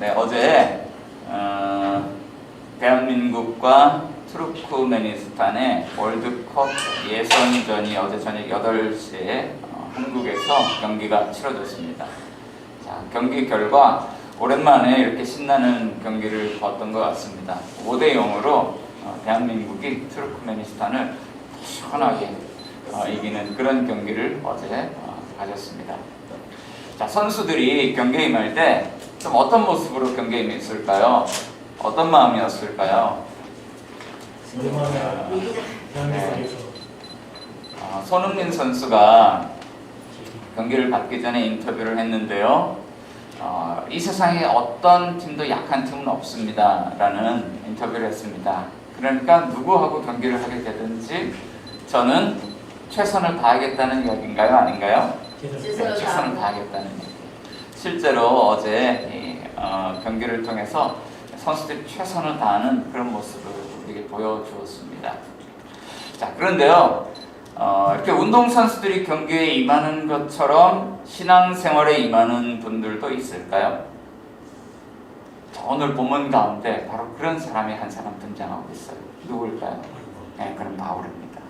네, 어제 대한민국과 투르크메니스탄의 월드컵 예선전이 어제 저녁 8시에 한국에서 경기가 치러졌습니다. 자, 경기 결과 오랜만에 이렇게 신나는 경기를 봤던 것 같습니다. 5대 0으로 대한민국이 투르크메니스탄을 시원하게 이기는 그런 경기를 어제 가졌습니다. 자, 선수들이 경기에 임할 때 좀 어떤 모습으로 경기에 임했을까요? 어떤 마음이었을까요? 네. 손흥민 선수가 경기를 받기 전에 인터뷰를 했는데요. 이 세상에 어떤 팀도 약한 팀은 없습니다 라는 인터뷰를 했습니다. 그러니까 누구하고 경기를 하게 되든지 저는 최선을 다하겠다는 이야기인가요? 아닌가요? 네, 최선을 다하겠다는 이야기. 실제로 어제 경기를 통해서 선수들이 최선을 다하는 그런 모습을 우리에게 보여주었습니다. 자, 그런데요, 이렇게 운동선수들이 경기에 임하는 것처럼 신앙생활에 임하는 분들도 있을까요? 자, 오늘 본문 가운데 바로 그런 사람이 한 사람 등장하고 있어요. 누굴까요? 네, 그럼 바울입니다.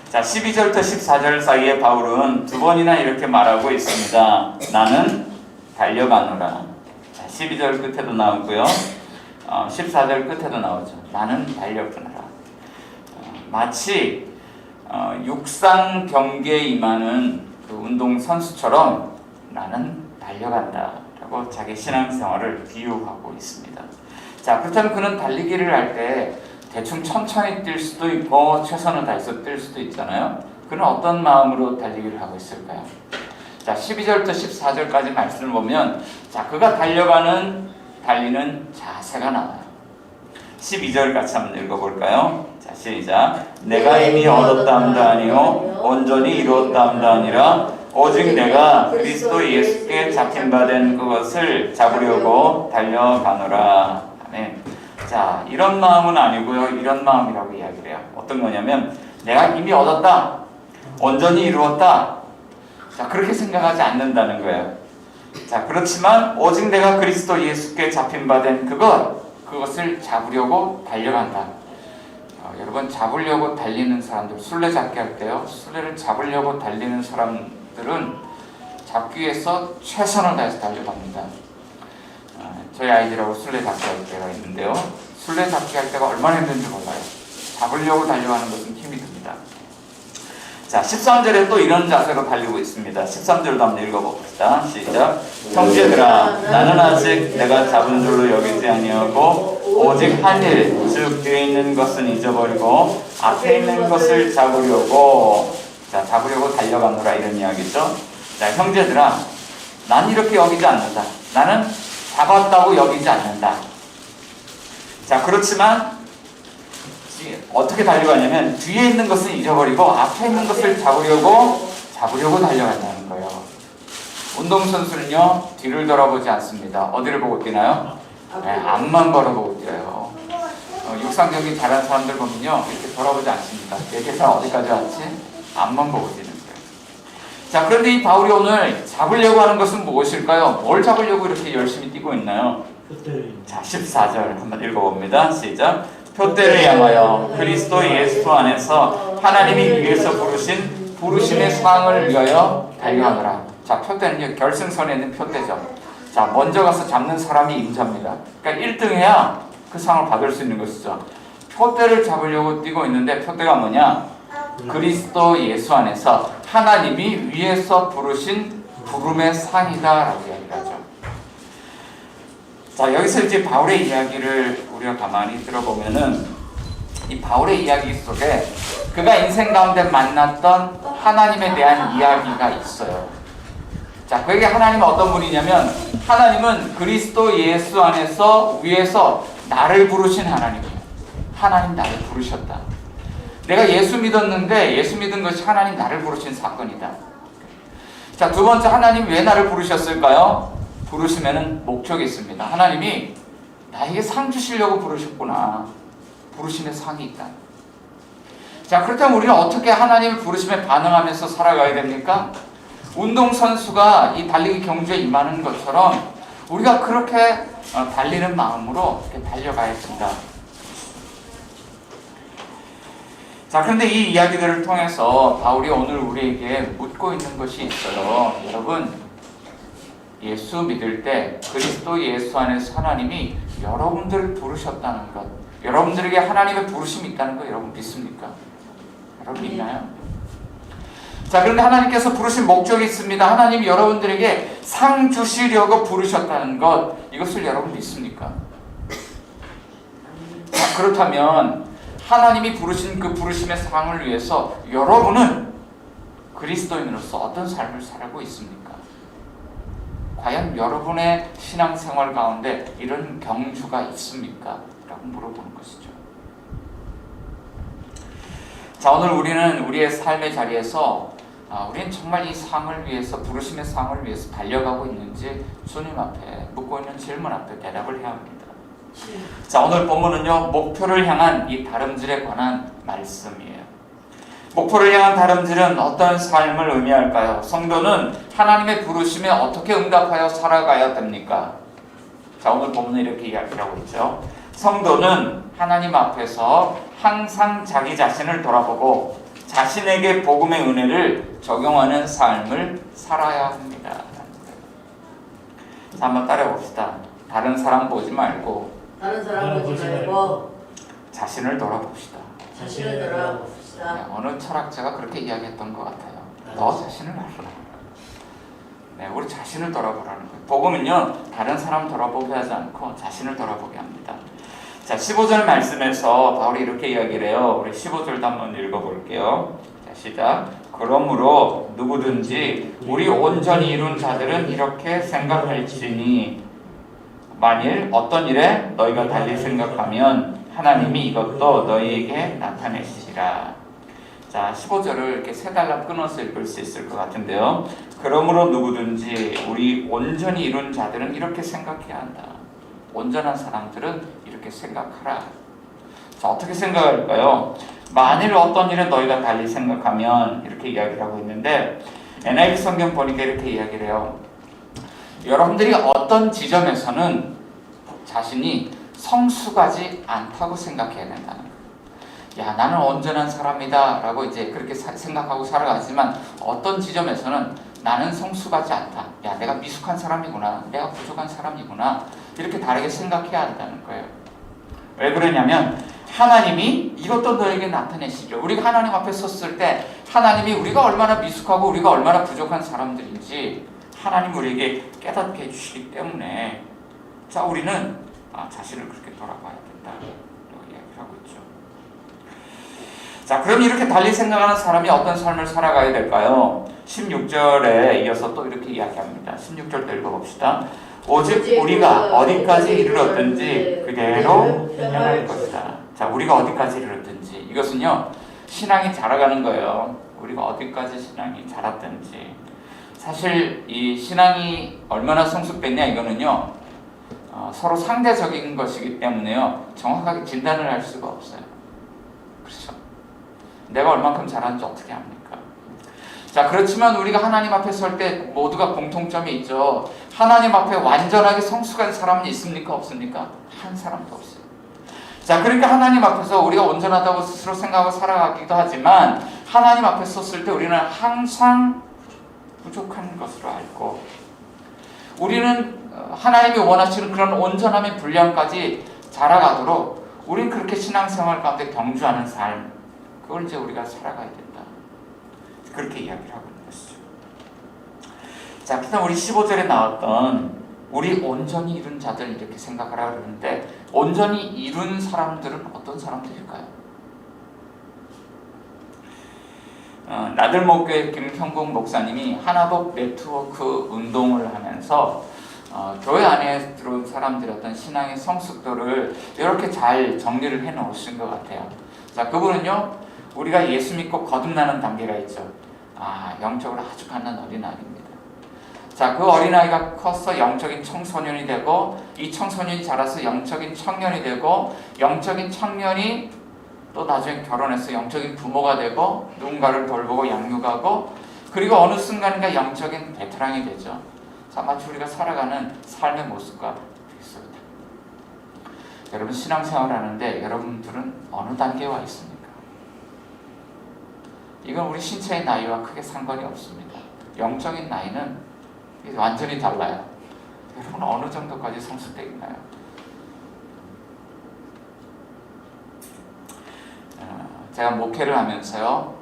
자, 12절부터 14절 사이에 바울은 두 번이나 이렇게 말하고 있습니다. 나는 달려가노라. 자, 12절 끝에도 나오고요. 14절 끝에도 나오죠. 나는 달려가노라. 마치 육상 경기에 임하는 그 운동 선수처럼 나는 달려간다 라고 자기 신앙생활을 비유하고 있습니다. 자, 그렇다면 그는 달리기를 할 때 대충 천천히 뛸 수도 있고 최선을 다해서 뛸 수도 있잖아요. 그는 어떤 마음으로 달리기를 하고 있을까요? 자, 12절부터 14절까지 말씀을 보면 자, 그가 달리는 자세가 나와요. 12절 같이 한번 읽어볼까요? 자, 시작. 내가 이미 얻었다함도 아니요 온전히 이루었다함도 아니라 오직 내가 그리스도 예수께 잡힌 바 된 그것을 잡으려고 달려가노라. 아멘. 자, 이런 마음은 아니고요, 이런 마음이라고 이야기를 해요. 어떤 거냐면 내가 이미 얻었다, 온전히 이루었다. 자, 그렇게 생각하지 않는다는 거예요. 자, 그렇지만 오직 내가 그리스도 예수께 잡힌 바 된 그것을 잡으려고 달려간다. 여러분, 잡으려고 달리는 사람들, 술래잡기 할 때요, 술래를 잡으려고 달리는 사람들은 잡기 위해서 최선을 다해서 달려갑니다. 저희 아이들하고 술래잡기 할 때가 있는데요, 술래잡기 할 때가 얼마나 힘든지 몰라요. 잡으려고 달려가는 것은 힘이 듭니다. 자, 13절에 또 이런 자세로 달리고 있습니다. 13절도 한번 읽어봅시다. 시작. 형제들아, 나는 아직 내가 잡은 줄로 여기지 아니하고 오직 한 일, 즉 뒤에 있는 것은 잊어버리고 앞에 있는 것을 잡으려고, 자, 잡으려고 달려가노라, 이런 이야기죠. 자, 형제들아, 난 이렇게 여기지 않는다. 나는 잡았다고 여기지 않는다. 자, 그렇지만 어떻게 달려가냐면 뒤에 있는 것은 잊어버리고 앞에 있는 것을 잡으려고 달려간다는 거예요. 운동선수는요, 뒤를 돌아보지 않습니다. 어디를 보고 뛰나요? 네, 앞만 바라보고 뛰어요. 육상경기 잘하는 사람들 보면요, 이렇게 돌아보지 않습니다. 내 계산 어디까지 왔지? 앞만 보고 뛰는 거예요. 자, 그런데 이 바울이 오늘 잡으려고 하는 것은 무엇일까요? 뭘 잡으려고 이렇게 열심히 뛰고 있나요? 자, 14절 한번 읽어봅니다. 시작. 표대를 향하여 그리스도 예수 안에서 하나님이 위에서 부르신 부르심의 상을 위하여 달려가노라. 자, 표대는 결승선에 있는 표대죠. 자, 먼저 가서 잡는 사람이 임자입니다. 그러니까 1등해야 그 상을 받을 수 있는 것이죠. 표대를 잡으려고 뛰고 있는데 표대가 뭐냐? 그리스도 예수 안에서 하나님이 위에서 부르신 부름의 상이다 라고 이야기를 하죠. 자, 여기서 이제 바울의 이야기를 우리가 가만히 들어보면은 이 바울의 이야기 속에 그가 인생 가운데 만났던 하나님에 대한 이야기가 있어요. 자, 그게 하나님은 어떤 분이냐면 하나님은 그리스도 예수 안에서 위에서 나를 부르신 하나님이에요. 하나님 나를 부르셨다. 내가 예수 믿었는데 예수 믿은 것이 하나님 나를 부르신 사건이다. 자, 두 번째, 하나님 왜 나를 부르셨을까요? 부르시면은 목적이 있습니다. 하나님이 나에게 상 주시려고 부르셨구나. 부르심의 상이 있다. 자, 그렇다면 우리는 어떻게 하나님의 부르심에 반응하면서 살아가야 됩니까? 운동선수가 이 달리기 경주에 임하는 것처럼 우리가 그렇게 달리는 마음으로 이렇게 달려가야 된다. 자, 그런데 이 이야기들을 통해서 바울이 오늘 우리에게 묻고 있는 것이 있어요. 여러분, 예수 믿을 때 그리스도 예수 안에서 하나님이 여러분들을 부르셨다는 것, 여러분들에게 하나님의 부르심이 있다는 거 여러분 믿습니까? 여러분 믿나요? 자, 그런데 하나님께서 부르신 목적이 있습니다. 하나님이 여러분들에게 상 주시려고 부르셨다는 것, 이것을 여러분 믿습니까? 자, 그렇다면 하나님이 부르신 그 부르심의 상을 위해서 여러분은 그리스도인으로서 어떤 삶을 살고 있습니까? 과연 여러분의 신앙생활 가운데 이런 경주가 있습니까? 라고 물어보는 것이죠. 자, 오늘 우리는 우리의 삶의 자리에서 우리는 정말 이 상을 위해서, 부르심의 상을 위해서 달려가고 있는지 주님 앞에 묻고 있는 질문 앞에 대답을 해야 합니다. 자, 오늘 본문은요, 목표를 향한 이 다름질에 관한 말씀이에요. 목표를 향한 다름질은 어떤 삶을 의미할까요? 성도는 하나님의 부르심에 어떻게 응답하여 살아가야 됩니까? 자, 오늘 본문은 이렇게 이야기하고 있죠. 성도는 하나님 앞에서 항상 자기 자신을 돌아보고 자신에게 복음의 은혜를 적용하는 삶을 살아야 합니다. 자, 한번 따라해 봅시다. 다른 사람 보지 말고 자신을 돌아봅시다. 네, 어느 철학자가 그렇게 이야기했던 것 같아요. 너 자신을 알라. 네, 우리 자신을 돌아보라는 거예요. 복음은요, 다른 사람 돌아보게 하지 않고 자신을 돌아보게 합니다. 자, 15절 말씀에서 바울이 이렇게 이야기를 해요. 우리 15절도 한번 읽어볼게요. 자, 시작. 그러므로 누구든지 우리 온전히 이룬 자들은 이렇게 생각할지니 만일 어떤 일에 너희가 달리 생각하면 하나님이 이것도 너희에게 나타내시리라. 자, 15절을 이렇게 세 달락 끊어서 읽을 수 있을 것 같은데요. 그러므로 누구든지 우리 온전히 이룬 자들은 이렇게 생각해야 한다. 온전한 사람들은 이렇게 생각하라. 자, 어떻게 생각할까요? 만일 어떤 일에 너희가 달리 생각하면 이렇게 이야기를 하고 있는데 NIV 성경 보니까 이렇게 이야기를 해요. 여러분들이 어떤 지점에서는 자신이 성숙하지 않다고 생각해야 된다는 거예요. 야, 나는 온전한 사람이다 라고 이제 그렇게 생각하고 살아가지만 어떤 지점에서는 나는 성숙하지 않다. 야, 내가 미숙한 사람이구나. 내가 부족한 사람이구나. 이렇게 다르게 생각해야 한다는 거예요. 왜 그러냐면 하나님이 이것도 너에게 나타내시죠. 우리가 하나님 앞에 섰을 때 하나님이 우리가 얼마나 미숙하고 우리가 얼마나 부족한 사람들인지 하나님 우리에게 깨닫게 해주시기 때문에 자, 우리는 자신을 그렇게 돌아봐야 된다. 이렇게 이야기를 하고 있죠. 자, 그럼 이렇게 달리 생각하는 사람이 어떤 삶을 살아가야 될까요? 16절에 이어서 또 이렇게 이야기합니다. 16절도 읽어봅시다. 오직 우리가 어디까지 이르렀든지 그대로 행할 것이다. 자, 우리가 어디까지 이르렀든지 이것은요, 신앙이 자라가는 거예요. 우리가 어디까지 신앙이 자랐든지. 사실 이 신앙이 얼마나 성숙됐냐 이거는요, 서로 상대적인 것이기 때문에요, 정확하게 진단을 할 수가 없어요. 그렇죠? 내가 얼만큼 자랐는지 어떻게 합니까? 자, 그렇지만 우리가 하나님 앞에 설 때 모두가 공통점이 있죠. 하나님 앞에 완전하게 성숙한 사람이 있습니까? 없습니까? 한 사람도 없어요. 자, 그러니까 하나님 앞에서 우리가 온전하다고 스스로 생각하고 살아가기도 하지만 하나님 앞에 섰을 때 우리는 항상 부족한 것으로 알고 우리는 하나님이 원하시는 그런 온전함의 분량까지 자라가도록 우리는 그렇게 신앙생활 가운데 경주하는 삶, 그걸 이제 우리가 살아가야 된다. 그렇게 이야기를 하고 있는 것이죠. 자, 그다음 우리 15절에 나왔던 우리 온전히 이룬 자들 이렇게 생각하라 그러는데 온전히 이룬 사람들은 어떤 사람들일까요? 나들목교회 김형국 목사님이 하나복 네트워크 운동을 하면서 교회 안에 들어온 사람들의 어떤 신앙의 성숙도를 이렇게 잘 정리를 해놓으신 것 같아요. 자, 그분은요, 우리가 예수 믿고 거듭나는 단계가 있죠. 영적으로 아주 갓난 어린아이입니다. 자, 그 어린아이가 커서 영적인 청소년이 되고 이 청소년이 자라서 영적인 청년이 되고 영적인 청년이 또 나중에 결혼해서 영적인 부모가 되고 누군가를 돌보고 양육하고 그리고 어느 순간인가 영적인 베테랑이 되죠. 자, 마치 우리가 살아가는 삶의 모습과 비슷합니다. 여러분 신앙생활 하는데 여러분들은 어느 단계에 와 있습니까? 이건 우리 신체의 나이와 크게 상관이 없습니다. 영적인 나이는 완전히 달라요. 여러분 어느 정도까지 성숙되어 있나요? 제가 목회를 하면서요,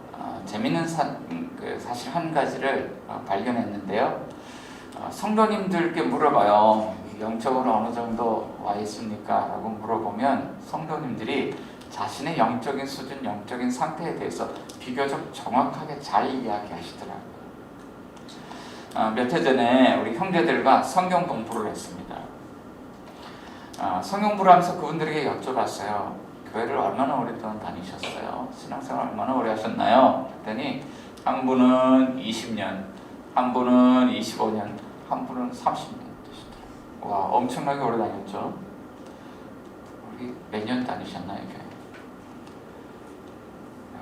재밌는 사실 한 가지를 발견했는데요. 성도님들께 물어봐요. 영적으로 어느 정도 와 있습니까? 라고 물어보면 성도님들이 자신의 영적인 수준, 영적인 상태에 대해서 비교적 정확하게 잘 이야기하시더라고요. 몇 해 전에 우리 형제들과 성경 공부를 했습니다. 성경 공부를 하면서 그분들에게 여쭤봤어요. 교회를 얼마나 오랫동안 다니셨어요? 신앙생활 얼마나 오래 하셨나요? 그랬더니 한 분은 20년, 한 분은 25년, 한 분은 30년 되시더라고요. 와, 엄청나게 오래 다녔죠? 우리 몇 년 다니셨나요, 교회?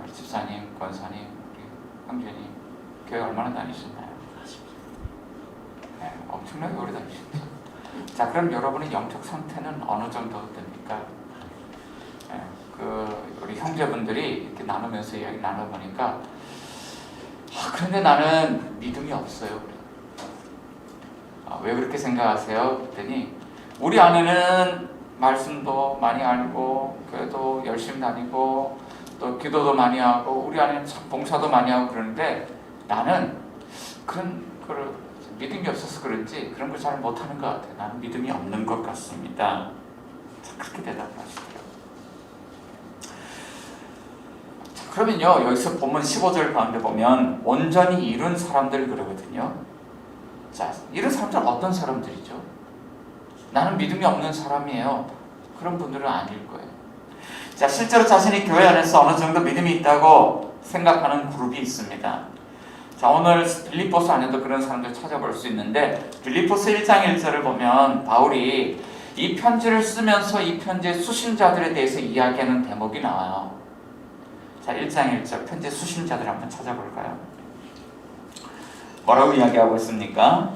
우리 집사님, 권사님, 우리 형제님, 교회 얼마나 다니셨나요? 네, 엄청나게 오래 다니셨죠. 자, 그럼 여러분의 영적 상태는 어느 정도 됩니까? 네, 우리 형제분들이 이렇게 나누면서 이야기 나눠보니까 그런데 나는 믿음이 없어요. 왜 그렇게 생각하세요? 그랬더니 우리 안에는 말씀도 많이 알고 교회도 열심히 다니고 또 기도도 많이 하고 우리 안에는 참 봉사도 많이 하고 그러는데 나는 그런 거를 믿음이 없어서 그런지 그런 걸 잘 못하는 것 같아요. 나는 믿음이 없는 것 같습니다. 그렇게 대답하시더라고요. 그러면요, 여기서 보면 15절 가운데 보면 온전히 이룬 사람들 그러거든요. 자, 이런 사람들은 어떤 사람들이죠? 나는 믿음이 없는 사람이에요. 그런 분들은 아닐 거예요. 자, 실제로 자신이 교회 안에서 어느 정도 믿음이 있다고 생각하는 그룹이 있습니다. 자, 오늘 빌립보서 안에도 그런 사람들 찾아볼 수 있는데 빌립보서 1장 1절을 보면 바울이 이 편지를 쓰면서 이 편지의 수신자들에 대해서 이야기하는 대목이 나와요. 자, 1장 1절 편지 수신자들 한번 찾아볼까요? 뭐라고 이야기하고 있습니까?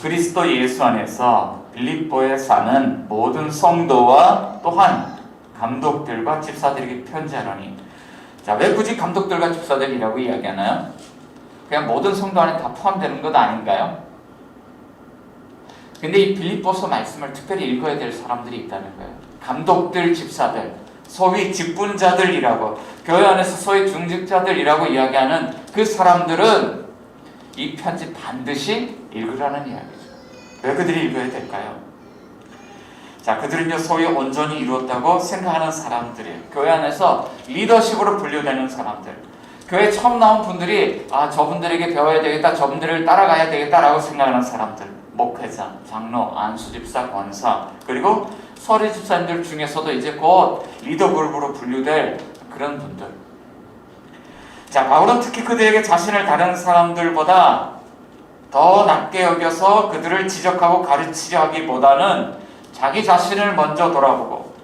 그리스도 예수 안에서 빌립보에 사는 모든 성도와 또한 감독들과 집사들에게 편지하노니. 자, 왜 굳이 감독들과 집사들이라고 이야기하나요? 그냥 모든 성도 안에 다 포함되는 것 아닌가요? 근데 이 빌립보서 말씀을 특별히 읽어야 될 사람들이 있다는 거예요. 감독들, 집사들, 소위 직분자들이라고, 교회 안에서 소위 중직자들이라고 이야기하는 그 사람들은 이 편지 반드시 읽으라는 이야기죠. 왜 그들이 읽어야 될까요? 자, 그들은요, 소위 온전히 이루었다고 생각하는 사람들이에요. 교회 안에서 리더십으로 분류되는 사람들. 교회 처음 나온 분들이 저분들에게 배워야 되겠다, 저분들을 따라가야 되겠다라고 생각하는 사람들. 목회자, 장로, 안수집사, 권사, 그리고 서리 집사님들 중에서도 이제 곧 리더 그룹으로 분류될 그런 분들. 자, 바울은 특히 그들에게 자신을 다른 사람들보다 더 낮게 여겨서 그들을 지적하고 가르치려 하기보다는 자기 자신을 먼저 돌아보고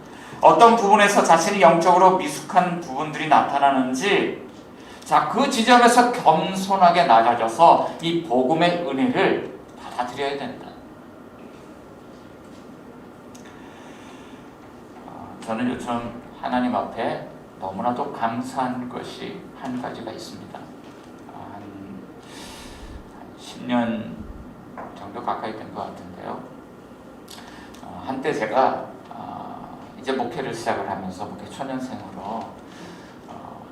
어떤 부분에서 자신이 영적으로 미숙한 부분들이 나타나는지, 자, 그 지점에서 겸손하게 낮아져서 이 복음의 은혜를 받아들여야 된다. 저는 요즘 하나님 앞에 너무나도 감사한 것이 한 가지가 있습니다. 한 10년 정도 가까이 된 것 같은데요. 한때 제가 이제 목회를 시작을 하면서 목회 초년생으로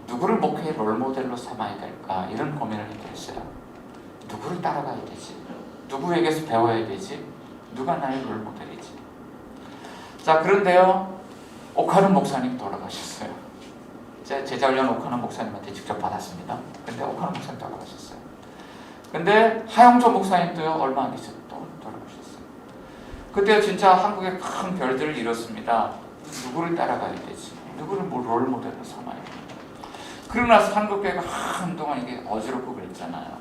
누구를 목회의 롤모델로 삼아야 될까 이런 고민을 했어요. 누구를 따라가야 되지? 누구에게서 배워야 되지? 누가 나의 롤모델이지? 자, 그런데요, 오카는 목사님 돌아가셨어요. 제 제자훈련 오카는 목사님한테 직접 받았습니다. 근데 오카는 목사님 돌아가셨어요. 근데 하영조 목사님도요, 얼마 안 계셔서 또 돌아가셨어요. 그때 진짜 한국에 큰 별들을 이뤘습니다. 누구를 따라가야 되지? 누구를 롤모델로 삼아야 되지? 그러고 나서 한국교회가 한동안 이게 어지럽고 그랬잖아요.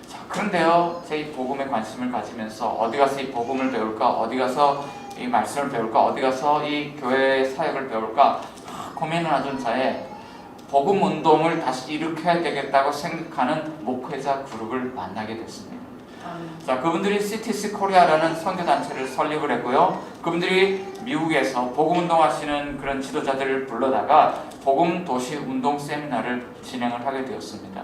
자, 그런데요, 제 이 복음에 관심을 가지면서 어디 가서 이 복음을 배울까? 어디 가서 이 말씀을 배울까? 어디 가서 이 교회 사역을 배울까? 고민을 하던 차에 복음 운동을 다시 일으켜야 되겠다고 생각하는 목회자 그룹을 만나게 됐습니다. 자, 그분들이 CTC 코리아라는 선교단체를 설립을 했고요. 그분들이 미국에서 복음 운동하시는 그런 지도자들을 불러다가 복음 도시 운동 세미나를 진행을 하게 되었습니다.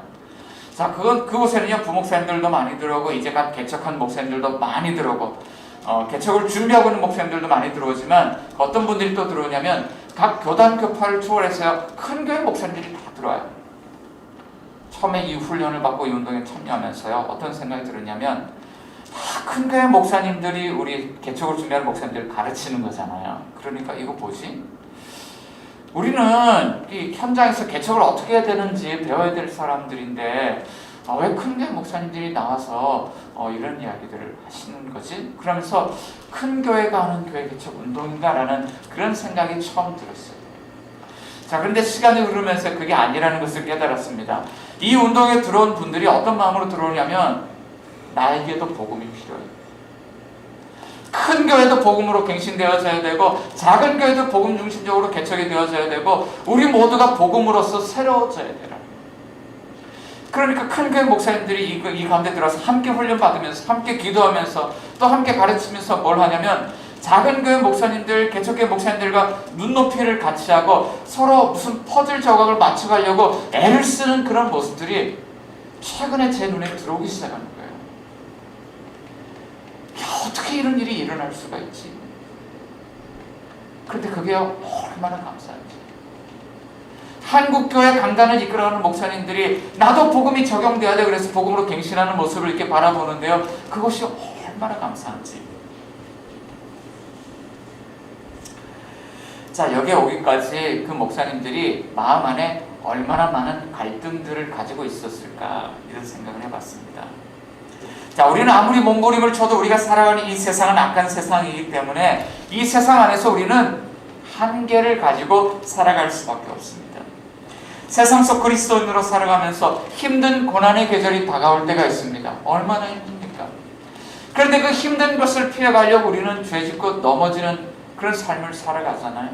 자, 그곳에는요, 부목사님들도 많이 들어오고, 이제 갓 개척한 목사님들도 많이 들어오고, 개척을 준비하고 있는 목사님들도 많이 들어오지만, 어떤 분들이 또 들어오냐면, 각 교단 교파를 초월해서요, 큰 교회 목사님들이 다 들어와요. 처음에 이 훈련을 받고 이 운동에 참여하면서요, 어떤 생각이 들었냐면, 다 큰 교회 목사님들이 우리 개척을 준비하는 목사님들을 가르치는 거잖아요. 그러니까 이거 뭐지? 우리는 이 현장에서 개척을 어떻게 해야 되는지 배워야 될 사람들인데 왜 큰 교회 목사님들이 나와서 이런 이야기들을 하시는 거지? 그러면서 큰 교회가 하는 교회 개척 운동인가라는 그런 생각이 처음 들었어요. 자, 그런데 시간이 흐르면서 그게 아니라는 것을 깨달았습니다. 이 운동에 들어온 분들이 어떤 마음으로 들어오냐면 나에게도 복음이 필요해요. 큰 교회도 복음으로 갱신되어져야 되고 작은 교회도 복음 중심적으로 개척이 되어져야 되고 우리 모두가 복음으로서 새로워져야 되라. 그러니까 큰 교회 목사님들이 이 가운데 들어서 함께 훈련받으면서 함께 기도하면서 또 함께 가르치면서 뭘 하냐면 작은 교회 목사님들, 개척교회 목사님들과 눈높이를 같이 하고 서로 무슨 퍼즐 조각을 맞춰가려고 애를 쓰는 그런 모습들이 최근에 제 눈에 들어오기 시작하는 거예요. 어떻게 이런 일이 일어날 수가 있지? 그런데 그게 얼마나 감사한지. 한국교회 강단을 이끌어가는 목사님들이 나도 복음이 적용돼야 돼 그래서 복음으로 갱신하는 모습을 이렇게 바라보는데요. 그것이 얼마나 감사한지. 자, 여기에 오기까지 그 목사님들이 마음 안에 얼마나 많은 갈등들을 가지고 있었을까 이런 생각을 해봤습니다. 자, 우리는 아무리 몸부림을 쳐도 우리가 살아가는 이 세상은 악한 세상이기 때문에 이 세상 안에서 우리는 한계를 가지고 살아갈 수밖에 없습니다. 세상 속 그리스도인으로 살아가면서 힘든 고난의 계절이 다가올 때가 있습니다. 얼마나 힘듭니까? 그런데 그 힘든 것을 피해가려고 우리는 죄짓고 넘어지는 그런 삶을 살아가잖아요.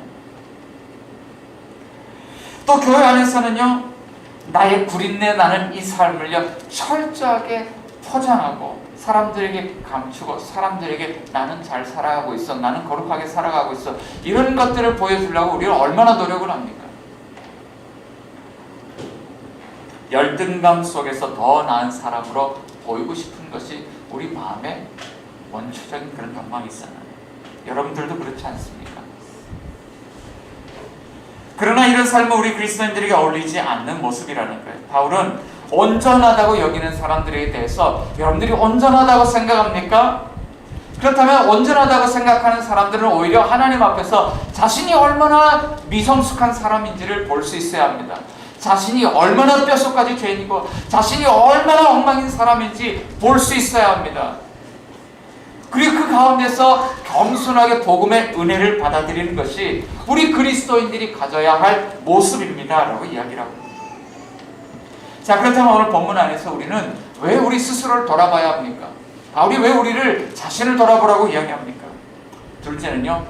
또 교회 안에서는요, 나의 구린내 나는 이 삶을요 철저하게 포장하고 사람들에게 감추고 사람들에게 나는 잘 살아가고 있어, 나는 거룩하게 살아가고 있어, 이런 것들을 보여주려고 우리는 얼마나 노력을 합니까? 열등감 속에서 더 나은 사람으로 보이고 싶은 것이 우리 마음에 원초적인 그런 욕망이 있잖아요. 여러분들도 그렇지 않습니까? 그러나 이런 삶은 우리 그리스도인들에게 어울리지 않는 모습이라는 거예요. 바울은 온전하다고 여기는 사람들에 대해서 여러분들이 온전하다고 생각합니까? 그렇다면 온전하다고 생각하는 사람들은 오히려 하나님 앞에서 자신이 얼마나 미성숙한 사람인지를 볼 수 있어야 합니다. 자신이 얼마나 뼛속까지 죄인이고 자신이 얼마나 엉망인 사람인지 볼 수 있어야 합니다. 그리고 그 가운데서 겸손하게 복음의 은혜를 받아들이는 것이 우리 그리스도인들이 가져야 할 모습입니다 라고 이야기를 합니다. 자, 그렇다면 오늘 본문 안에서 우리는 왜 우리 스스로를 돌아봐야 합니까? 바울이 왜 우리를 자신을 돌아보라고 이야기합니까? 둘째는요,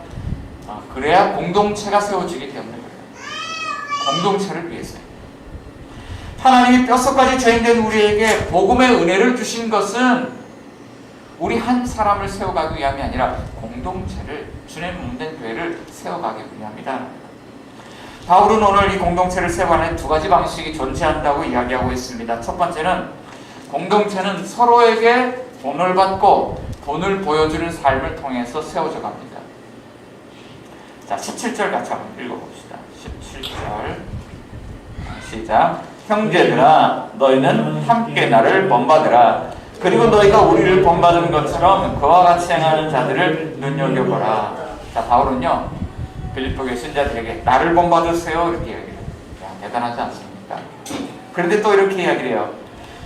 그래야 공동체가 세워지기 때문에 그래요. 공동체를 위해서요. 하나님이 뼛속까지 죄인된 우리에게 복음의 은혜를 주신 것은 우리 한 사람을 세워가기 위함이 아니라 공동체를, 주님 몸된 교회를 세워가기 위함이다. 바울은 오늘 이 공동체를 세워가는 두 가지 방식이 존재한다고 이야기하고 있습니다. 첫 번째는 공동체는 서로에게 돈을 받고 돈을 보여주는 삶을 통해서 세워져 갑니다. 자, 17절 같이 한번 읽어봅시다. 17절 시작. 형제들아, 너희는 함께 나를 본받으라. 그리고 너희가 우리를 본받은 것처럼 그와 같이 행하는 자들을 눈여겨보라. 자, 바울은요, 빌립보교회 신자들에게 나를 본받으세요 이렇게 이야기를 해요. 대단하지 않습니까? 그런데 또 이렇게 이야기를 해요.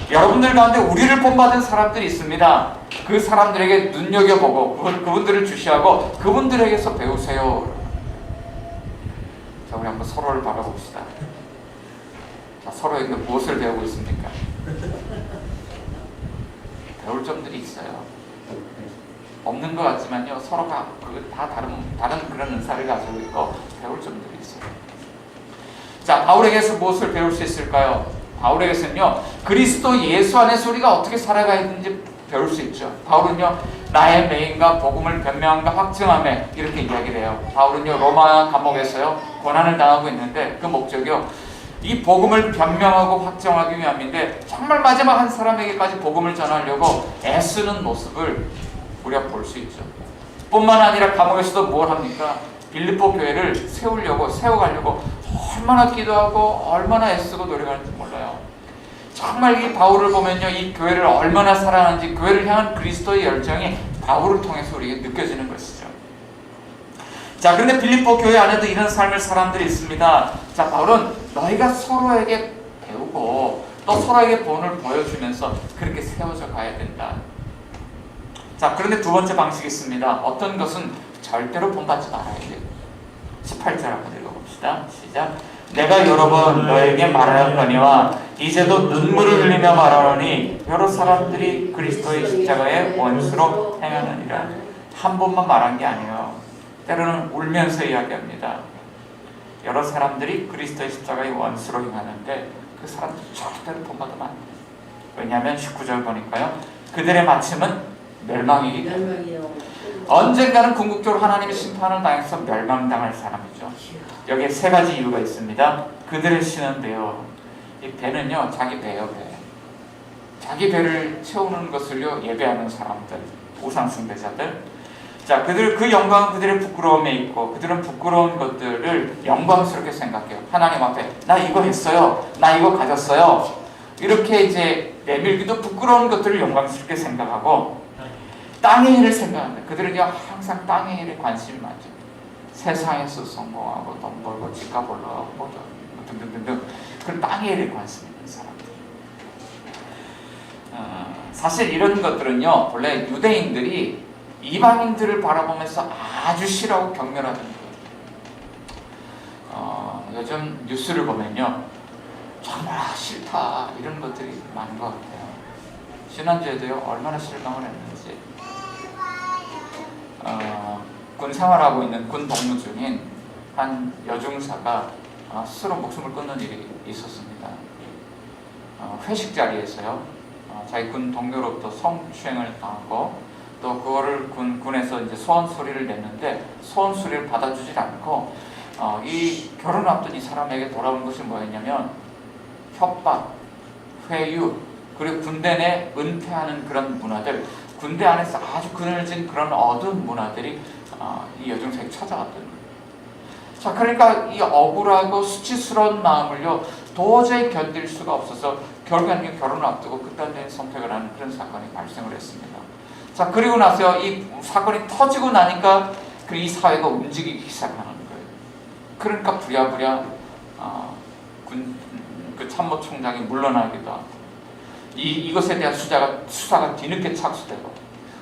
여러분들 가운데 우리를 본받은 사람들이 있습니다. 그 사람들에게 눈여겨보고 그분들을 주시하고 그분들에게서 배우세요. 자, 우리 한번 서로를 바라봅시다. 자, 서로에게 무엇을 배우고 있습니까? 배울 점들이 있어요. 없는 것 같지만요, 서로가 다 다른 그런 은사를 가지고 있고 배울 점들이 있어요. 자, 자, 바울에게서 무엇을 배울 수 있을까요? 바울에게서는요, 그리스도 예수 안에서 우리가 어떻게 살아가야 되는지 배울 수 있죠. 바울은요, 나의 매인과 복음을 변명함과 확증함에 이렇게 이야기를 해요. 바울은요, 로마 감옥에서요, 고난을 당하고 있는데 그 목적이요, 이 복음을 변명하고 확정하기 위함인데 정말 마지막 한 사람에게까지 복음을 전하려고 애쓰는 모습을 우리가 볼 수 있죠. 뿐만 아니라 감옥에서도 뭘 합니까? 빌립보 교회를 세워가려고 얼마나 기도하고 얼마나 애쓰고 노력하는지 몰라요. 정말 이 바울을 보면요, 이 교회를 얼마나 사랑하는지, 교회를 향한 그리스도의 열정이 바울을 통해서 우리에게 느껴지는 것이죠. 자, 그런데 빌립보 교회 안에도 이런 삶을 사람들이 있습니다. 자, 바울은 너희가 서로에게 배우고 또 서로에게 본을 보여주면서 그렇게 세워져 가야 된다. 자, 그런데 두 번째 방식이 있습니다. 어떤 것은 절대로 본받지 말아야 돼요. 18절 한번 읽어봅시다. 시작. 내가 여러 번 너에게 말하였거니와 이제도 눈물을 흘리며 말하노니 여러 사람들이 그리스도의 십자가의 원수로 행하느니라. 한 번만 말한 게 아니에요. 때로는 울면서 이야기합니다. 여러 사람들이 그리스도의 십자가의 원수로 행하는데 그 사람들 절대로 본받으면 안 돼요. 왜냐하면 19절 보니까요, 그들의 마침은 멸망이기 때문에 언젠가는 궁극적으로 하나님의 심판을 당해서 멸망당할 사람이죠. 여기에 세 가지 이유가 있습니다. 그들의 신은 배요. 이 배는요, 자기 배요, 배. 자기 배를 채우는 것을요, 예배하는 사람들, 우상 숭배자들. 자, 그 영광은 그들의 부끄러움에 있고, 그들은 부끄러운 것들을 영광스럽게 생각해요. 하나님 앞에 나 이거 했어요, 나 이거 가졌어요, 이렇게 이제 내밀기도 부끄러운 것들을 영광스럽게 생각하고, 땅의 일을 생각합니다. 그들은요, 항상 땅의 일에 관심이 많죠. 세상에서 성공하고 돈 벌고 집값 올라가고 뭐 등등등등, 그런 땅의 일에 관심 있는 사람들. 사실 이런 것들은요, 원래 유대인들이 이방인들을 바라보면서 아주 싫어하고 경멸하던 거예요. 요즘 뉴스를 보면요, 정말 싫다 이런 것들이 많은 것 같아요. 지난주에도요, 얼마나 실망을 했는지. 군 생활하고 있는 군 복무 중인 한 여중사가 스스로 목숨을 끊는 일이 있었습니다. 회식 자리에서요, 자기 군 동료로부터 성추행을 당하고, 또 그거를 군에서 이제 소원 소리를 냈는데 소원 소리를 받아주질 않고, 이 결혼 앞둔 이 사람에게 돌아온 것이 뭐였냐면 협박, 회유, 그리고 군대 내 은폐하는 그런 문화들, 군대 안에서 아주 그늘진 그런 어두운 문화들이 이 여중사에게 찾아왔던 거예요. 자, 그러니까 이 억울하고 수치스러운 마음을요, 도저히 견딜 수가 없어서 결국에는 결혼을 앞두고 극단적인 선택을 하는 그런 사건이 발생을 했습니다. 자, 그리고 나서 이 사건이 터지고 나니까 이 사회가 움직이기 시작하는 거예요. 그러니까 부랴부랴 그 참모총장이 물러나기도 하고, 이것에 대한 수사가 뒤늦게 착수되고,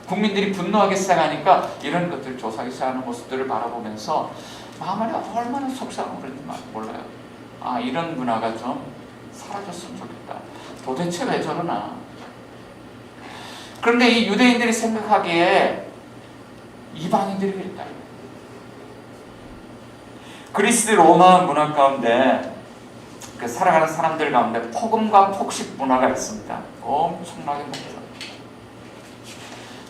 국민들이 분노하기 시작하니까 이런 것들을 조사하기 시작하는 모습들을 바라보면서 마음 안에 얼마나 속상한지 몰라요. 이런 문화가 좀 사라졌으면 좋겠다. 도대체 왜 저러나. 그런데 이 유대인들이 생각하기에 이방인들이 그랬다. 그리스 로마 문화 가운데 그 살아가는 사람들 가운데 폭음과 폭식 문화가 있습니다. 엄청나게 많죠.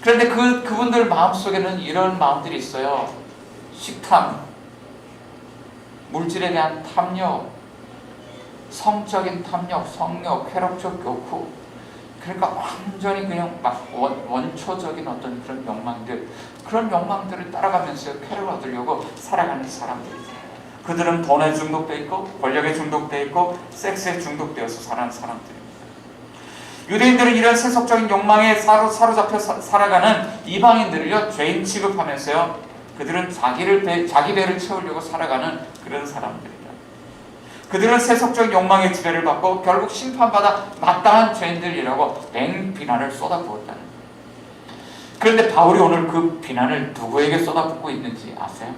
그런데 그분들 마음속에는 이런 마음들이 있어요. 식탐, 물질에 대한 탐욕, 성적인 탐욕, 성욕, 쾌락적 욕구. 그러니까 완전히 그냥 막 원초적인 어떤 그런 욕망들, 그런 욕망들을 따라가면서 쾌락을 얻으려고 살아가는 사람들이죠. 그들은 돈에 중독돼 있고, 권력에 중독돼 있고, 섹스에 중독되어서 살아가는 사람들입니다. 유대인들은 이런 세속적인 욕망에 사로잡혀 살아가는 이방인들을요, 죄인 취급하면서요, 그들은 자기 배를 채우려고 살아가는 그런 사람들이다. 그들은 세속적인 욕망의 지배를 받고 결국 심판받아 마땅한 죄인들이라고 맹비난을 쏟아부었다는 거예요. 그런데 바울이 오늘 그 비난을 누구에게 쏟아붓고 있는지 아세요?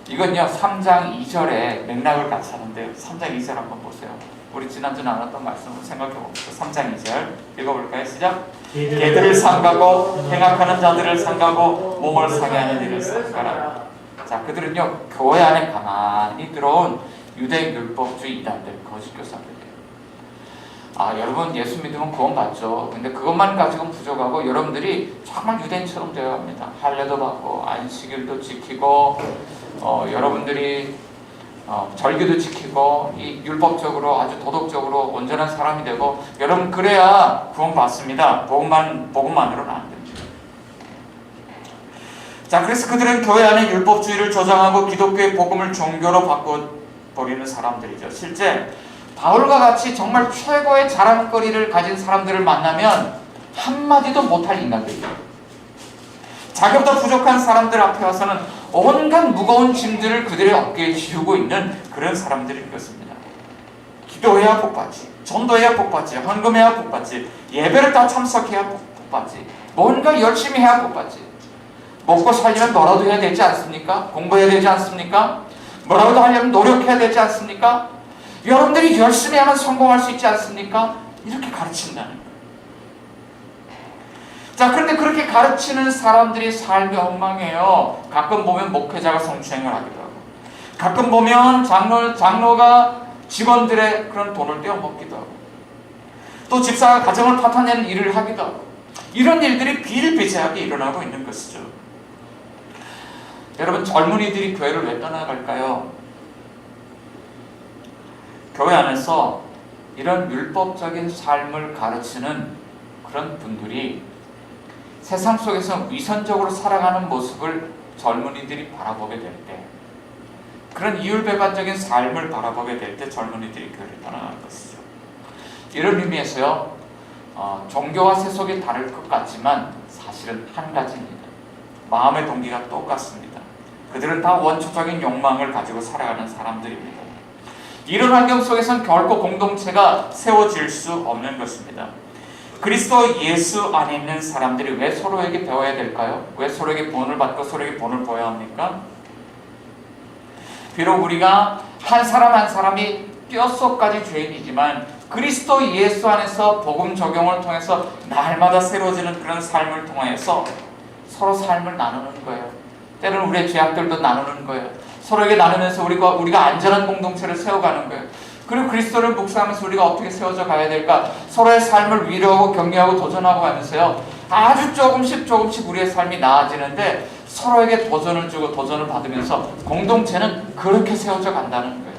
이건요, 3장 2절에 맥락을 같이 하는데요. 3장 2절 한번 보세요. 우리 지난주 나눴던 말씀을 생각해 봅시다. 3장 2절 읽어볼까요? 시작. 개들을 삼가고 행악하는 자들을 삼가고 몸을 상해하는 이를 삼가라. 자, 그들은요, 교회 안에 가만히 들어온 유대 율법주의 이단들, 거짓 교사들이에요. 여러분 예수 믿으면 구원 받죠. 근데 그것만 가지고는 부족하고 여러분들이 정말 유대인처럼 되어야 합니다. 할례도 받고 안식일도 지키고 여러분들이 절기도 지키고 이 율법적으로 아주 도덕적으로 온전한 사람이 되고 여러분 그래야 구원 받습니다. 복음만으로는 안 됩니다. 자, 그래서 그들은 교회 안에 율법주의를 조장하고 기독교의 복음을 종교로 바꿔버리는 사람들이죠. 실제 바울과 같이 정말 최고의 자랑거리를 가진 사람들을 만나면 한마디도 못할 인간들이에요. 자기보다 부족한 사람들 앞에 와서는 온갖 무거운 짐들을 그들의 어깨에 지우고 있는 그런 사람들인 것입니다. 기도해야 복받지, 전도해야 복받지, 헌금해야 복받지, 예배를 다 참석해야 복받지, 뭔가 열심히 해야 복받지. 먹고 살려면 뭐라도 해야 되지 않습니까? 공부해야 되지 않습니까? 뭐라도 하려면 노력해야 되지 않습니까? 여러분들이 열심히 하면 성공할 수 있지 않습니까? 이렇게 가르친다는 거예요. 자, 그런데 그렇게 가르치는 사람들이 삶이 엉망해요. 가끔 보면 목회자가 성추행을 하기도 하고, 가끔 보면 장로가 직원들의 그런 돈을 떼어먹기도 하고, 또 집사가 가정을 파탄내는 일을 하기도 하고, 이런 일들이 비일비재하게 일어나고 있는 것이죠. 여러분, 젊은이들이 교회를 왜 떠나갈까요? 교회 안에서 이런 율법적인 삶을 가르치는 그런 분들이 세상 속에서 위선적으로 살아가는 모습을 젊은이들이 바라보게 될 때, 그런 이율배반적인 삶을 바라보게 될 때 젊은이들이 교회를 떠나가는 것이죠. 이런 의미에서요, 종교와 세속이 다를 것 같지만 사실은 한 가지입니다. 마음의 동기가 똑같습니다. 그들은 다 원초적인 욕망을 가지고 살아가는 사람들입니다. 이런 환경 속에서는 결코 공동체가 세워질 수 없는 것입니다. 그리스도 예수 안에 있는 사람들이 왜 서로에게 배워야 될까요? 왜 서로에게 본을 받고 서로에게 본을 보여야 합니까? 비록 우리가 한 사람 한 사람이 뼛속까지 죄인이지만 그리스도 예수 안에서 복음 적용을 통해서 날마다 새로워지는 그런 삶을 통해서 서로 삶을 나누는 거예요. 때로는 우리의 죄악들도 나누는 거예요. 서로에게 나누면서 우리가 안전한 공동체를 세워가는 거예요. 그리고 그리스도를 묵상하면서 우리가 어떻게 세워져 가야 될까? 서로의 삶을 위로하고 격려하고 도전하고 하면서요, 아주 조금씩 우리의 삶이 나아지는데 서로에게 도전을 주고 도전을 받으면서 공동체는 그렇게 세워져 간다는 거예요.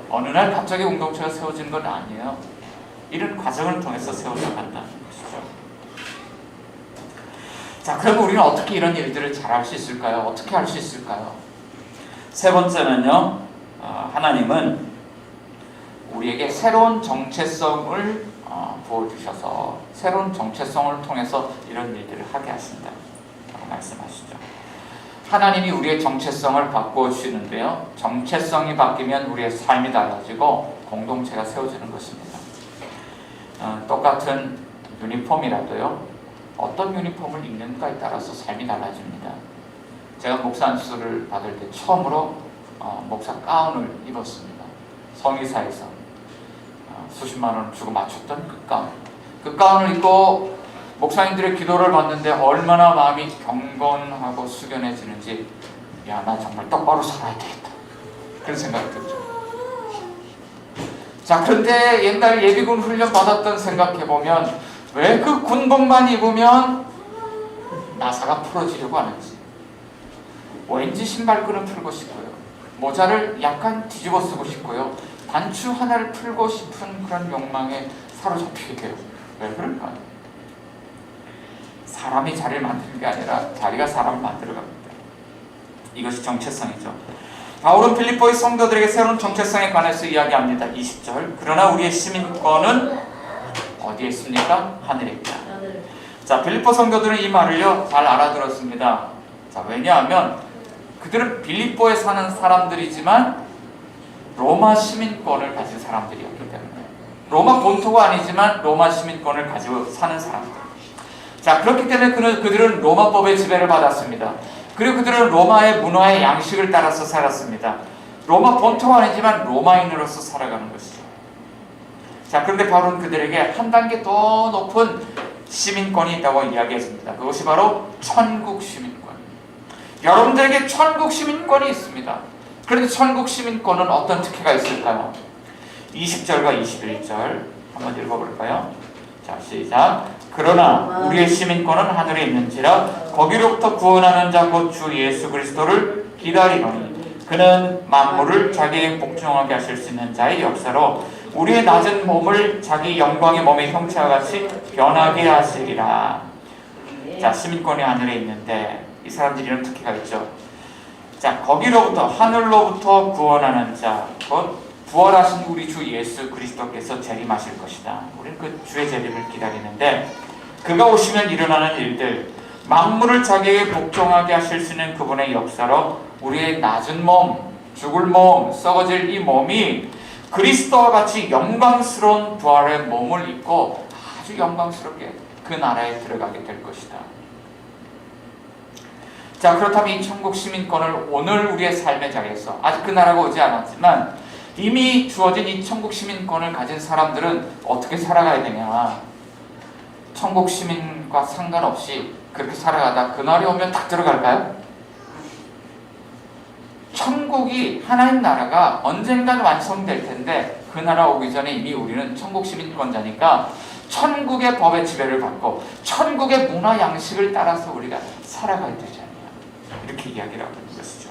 어느 날 갑자기 공동체가 세워지는 건 아니에요. 이런 과정을 통해서 세워져 간다는 것이죠. 자, 그러면 우리는 어떻게 이런 일들을 잘 할 수 있을까요? 어떻게 할 수 있을까요? 세 번째는요, 하나님은 우리에게 새로운 정체성을 부어주셔서 새로운 정체성을 통해서 이런 일들을 하게 하신다 라고 말씀하시죠. 하나님이 우리의 정체성을 바꿔주시는데요, 정체성이 바뀌면 우리의 삶이 달라지고 공동체가 세워지는 것입니다. 똑같은 유니폼이라도요, 어떤 유니폼을 입는가에 따라서 삶이 달라집니다. 제가 목사 안수를 받을 때 처음으로 목사 가운을 입었습니다. 성의사에서 수십만 원을 주고 맞췄던 그 가운을 입고 목사님들의 기도를 받는데 얼마나 마음이 경건하고 숙연해지는지, 야, 나 정말 똑바로 살아야 되겠다, 그런 생각이 들죠. 자, 그런데 옛날 예비군 훈련 받았던 생각해보면 왜 그 군복만 입으면 나사가 풀어지려고 하는지, 왠지 신발끈을 풀고 싶고요, 모자를 약간 뒤집어 쓰고 싶고요, 단추 하나를 풀고 싶은 그런 욕망에 사로잡히게 돼요. 왜 그럴까요? 사람이 자리를 만드는 게 아니라 자리가 사람을 만들어 갑니다. 이것이 정체성이죠. 바울은 필리포의 성도들에게 새로운 정체성에 관해서 이야기합니다. 20절. 그러나 우리의 시민권은 어디에 있습니까? 하늘에 있다. 자, 필리포 성도들은 이 말을요, 잘 알아들었습니다. 자, 왜냐하면 그들은 빌립보에 사는 사람들이지만 로마 시민권을 가진 사람들이었기 때문에, 로마 본토가 아니지만 로마 시민권을 가지고 사는 사람들. 자, 그렇기 때문에 그들은 로마법의 지배를 받았습니다. 그리고 그들은 로마의 문화의 양식을 따라서 살았습니다. 로마 본토가 아니지만 로마인으로서 살아가는 것이죠. 자, 그런데 바울은 그들에게 한 단계 더 높은 시민권이 있다고 이야기했습니다. 그것이 바로 천국 시민권. 여러분들에게 천국 시민권이 있습니다. 그런데 천국 시민권은 어떤 특혜가 있을까요? 20절과 21절 한번 읽어볼까요? 자, 시작. 그러나 우리의 시민권은 하늘에 있는지라 거기로부터 구원하는 자 곧 주 예수 그리스도를 기다리노니 그는 만물을 자기의 복종하게 하실 수 있는 자의 역사로 우리의 낮은 몸을 자기 영광의 몸의 형체와 같이 변하게 하시리라. 자, 시민권이 하늘에 있는데 이 사람들이 이런 특혜가 있죠. 자, 거기로부터 하늘로부터 구원하는 자 곧 부활하신 우리 주 예수 그리스도께서 재림하실 것이다. 우리는 그 주의 재림을 기다리는데 그가 오시면 일어나는 일들, 만물을 자기에게 복종하게 하실 수 있는 그분의 역사로 우리의 낮은 몸, 죽을 몸, 썩어질 이 몸이 그리스도와 같이 영광스러운 부활의 몸을 입고 아주 영광스럽게 그 나라에 들어가게 될 것이다. 자, 그렇다면 이 천국 시민권을 오늘 우리의 삶의 자리에서 아직 그 나라가 오지 않았지만 이미 주어진 이 천국 시민권을 가진 사람들은 어떻게 살아가야 되냐? 천국 시민과 상관없이 그렇게 살아가다 그날이 오면 딱 들어갈까요? 천국이 하나님 나라가 언젠간 완성될 텐데 그 나라 오기 전에 이미 우리는 천국 시민권자니까 천국의 법의 지배를 받고 천국의 문화 양식을 따라서 우리가 살아가야 되지 않냐, 이렇게 이야기를 하고 있는 것이죠.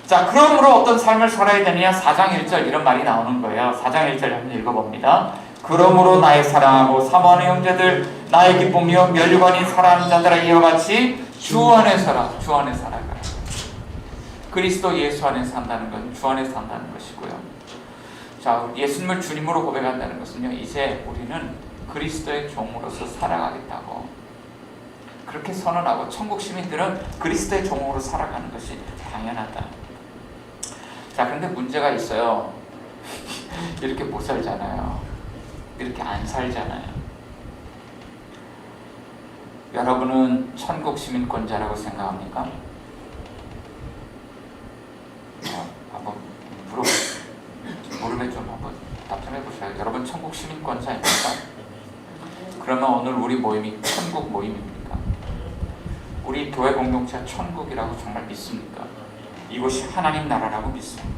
자, 그러므로 어떤 삶을 살아야 되느냐? 4장 1절 이런 말이 나오는 거예요. 4장 1절 한번 읽어봅니다. 그러므로 나의 사랑하고 사모하는 형제들, 나의 기쁨이요 면류관이 사랑하는 자들아, 이와 같이 주 안에 살아. 주 안에 살아가. 그리스도 예수 안에 산다는 건 주 안에 산다는 것이고요. 자, 예수님을 주님으로 고백한다는 것은요, 이제 우리는 그리스도의 종으로서 살아가겠다고 그렇게 선언하고, 천국 시민들은 그리스도의 종으로 살아가는 것이 당연하다. 자, 그런데 문제가 있어요. 이렇게 못 살잖아요. 이렇게 안 살잖아요. 여러분은 천국 시민권자라고 생각합니까? 한번 무릎에 좀 한번 답변해 보세요. 여러분 천국 시민권자입니까? 그러면 오늘 우리 모임이 천국 모임입니까? 우리 교회 공동체가 천국이라고 정말 믿습니까? 이곳이 하나님 나라라고 믿습니다.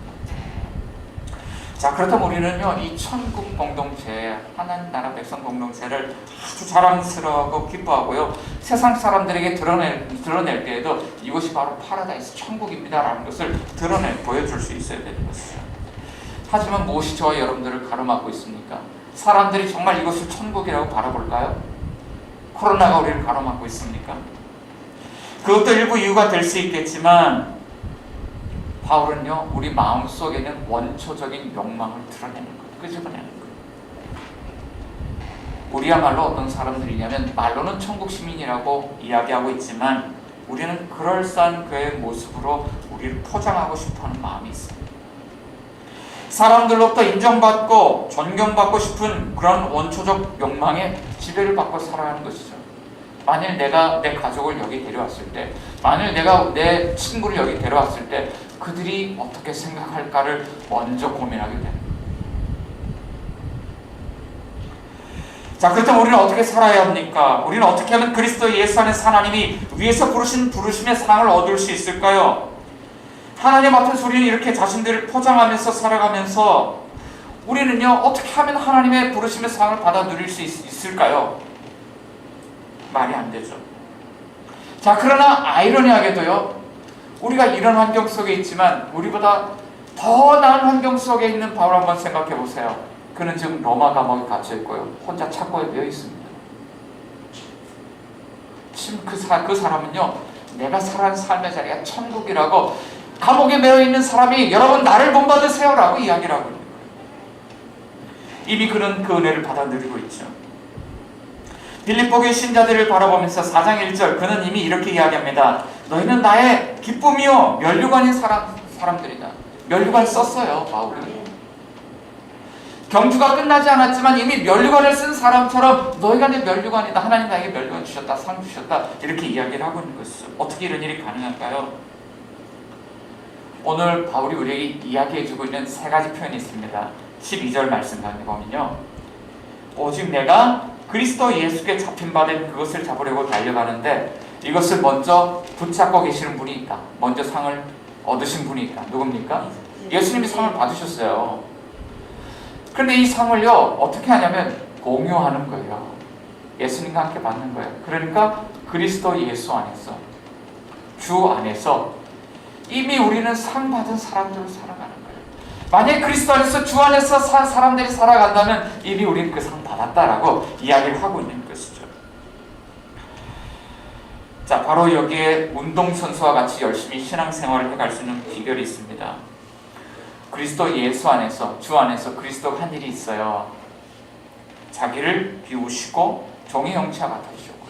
자, 그렇다면 우리는요, 이 천국 공동체, 하나님 나라 백성 공동체를 아주 자랑스러워하고 기뻐하고요, 세상 사람들에게 드러낼 때에도 이곳이 바로 파라다이스 천국입니다라는 것을 보여줄 수 있어야 되는 것이죠. 하지만 무엇이 저와 여러분들을 가로막고 있습니까? 사람들이 정말 이것을 천국이라고 바라볼까요? 코로나가 우리를 가로막고 있습니까? 그것도 일부 이유가 될 수 있겠지만 바울은요, 우리 마음속에 있는 원초적인 욕망을 드러내는 것, 끄집어내는 것. 우리야말로 어떤 사람들이냐면 말로는 천국 시민이라고 이야기하고 있지만 우리는 그럴싸한 그의 모습으로 우리를 포장하고 싶어하는 마음이 있습니다. 사람들로부터 인정받고 존경받고 싶은 그런 원초적 욕망에 지배를 받고 살아가는 것이죠. 만일 내가 내 가족을 여기 데려왔을 때, 만일 내가 내 친구를 여기 데려왔을 때 그들이 어떻게 생각할까를 먼저 고민하게 됩니다. 자, 그렇다면 우리는 어떻게 살아야 합니까? 우리는 어떻게 하면 그리스도 예수 안에서 하나님이 위에서 부르신 부르심의 상을 얻을 수 있을까요? 하나님 앞에서 우리는 이렇게 자신들을 포장하면서 살아가면서 우리는요, 어떻게 하면 하나님의 부르심의 상을 받아 누릴 수 있을까요? 말이 안 되죠. 자, 그러나 아이러니하게도요, 우리가 이런 환경 속에 있지만 우리보다 더 나은 환경 속에 있는 바울 한번 생각해 보세요. 그는 지금 로마 감옥에 갇혀 있고요, 혼자 착고에 매여 있습니다. 지금 그 사람은요, 내가 살아가는 삶의 자리가 천국이라고 감옥에 매여 있는 사람이 여러분 나를 본받으세요 라고 이야기를 하고 있는 거예요. 이미 그는 그 은혜를 받아 누리고 있죠. 빌립보교의 신자들을 바라보면서 4장 1절 그는 이미 이렇게 이야기합니다. 너희는 나의 기쁨이요 면류관인 사람들이다. 면류관 썼어요, 바울은. 경주가 끝나지 않았지만 이미 면류관을 쓴 사람처럼 너희가 내 면류관이다. 하나님 나에게 면류관 주셨다, 상 주셨다, 이렇게 이야기를 하고 있는 것이죠. 어떻게 이런 일이 가능할까요? 오늘 바울이 우리에게 이야기해주고 있는 세 가지 표현이 있습니다. 12절 말씀 가운데 보면요, 오직 내가 그리스도 예수께 잡힌 바 된 그것을 잡으려고 달려가는데 이것을 먼저 붙잡고 계시는 분이 있다. 먼저 상을 얻으신 분이 있다. 누굽니까? 예수님이 상을 받으셨어요. 그런데 이 상을요, 어떻게 하냐면 공유하는 거예요. 예수님과 함께 받는 거예요. 그러니까 그리스도 예수 안에서, 주 안에서 이미 우리는 상 받은 사람들로 살아가는 거예요. 만약에 그리스도 안에서, 주 안에서 사람들이 살아간다면 이미 우리는 그 상 받았다라고 이야기를 하고 있는 것이죠. 자, 바로 여기에 운동선수와 같이 열심히 신앙생활을 해갈 수 있는 비결이 있습니다. 그리스도 예수 안에서, 주 안에서 그리스도가 한 일이 있어요. 자기를 비우시고 종의 형체와 같으셨고,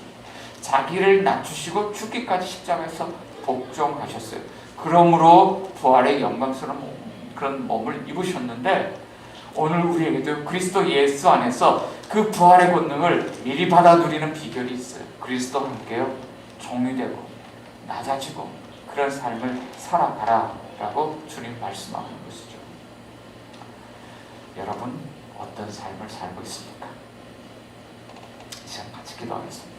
자기를 낮추시고 죽기까지 십자가에서 복종하셨어요. 그러므로 부활의 영광스러운 그런 몸을 입으셨는데, 오늘 우리에게도 그리스도 예수 안에서 그 부활의 권능을 미리 받아 누리는 비결이 있어요. 그리스도와 함께요, 종이 되고 낮아지고 그런 삶을 살아가라 라고 주님 말씀하는 것이죠. 여러분, 어떤 삶을 살고 있습니까? 이 시간 같이 기도하겠습니다.